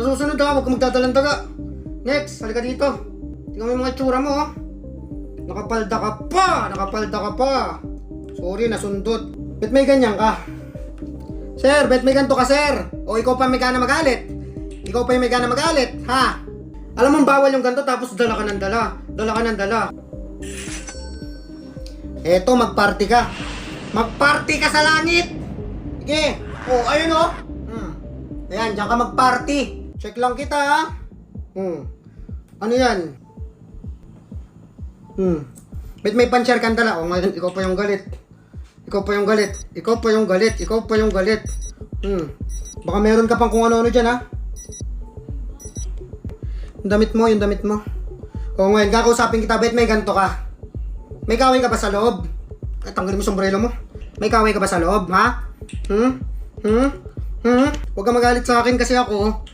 Sa susunod ha, huwag ka magdadalang daga. Next, halika dito. Tingnan mo yung mga itsura mo, oh. Nakapalda ka pa! Nakapalda ka pa! Sorry, nasundot. Bet may ganyan ka? Sir, bet may ganito ka, sir? O ikaw pa may gana magalit? Ikaw pa yung may gana magalit, ha? Alam mo bawal yung ganito tapos dala ka ng dala. Dala ka ng dala. Eto, magparty ka. Magparty ka sa langit! Sige! O, ayun o! Ayan, dyan ka magparty. Check lang kita, ha? Ano yan? Bet may pan-share kang dala. O ngayon, ikaw pa yung galit. Ikaw pa yung galit. Ikaw pa yung galit. Ikaw pa yung galit. Baka meron ka pang kung ano-ano dyan, ha? Yung damit mo, yung damit mo. O ngayon, kakausapin kita. Bet may ganito ka. May kaway ka ba sa loob? Tanggalin mo sombrero mo. May kaway ka ba sa loob, ha? Huwag ka magalit sa akin kasi ako